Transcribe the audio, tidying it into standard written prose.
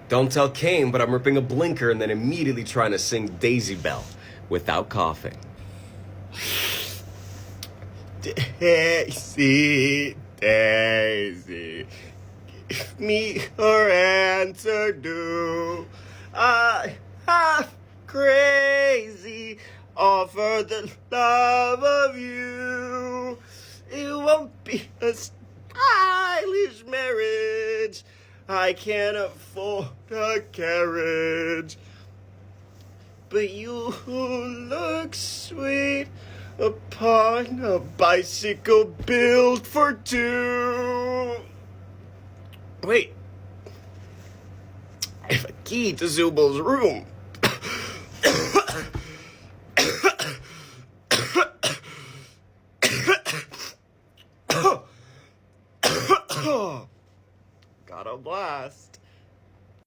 Don't tell Kane, but I'm ripping a blinker and then immediately trying to sing Daisy Bell without coughing. Daisy, Daisy, give me your answer, do I have crazy offer the love of you? It won't be a stylish marriage. I can't afford a carriage. But you look sweet upon a bicycle built for two. Wait. I have a key to Zubal's room.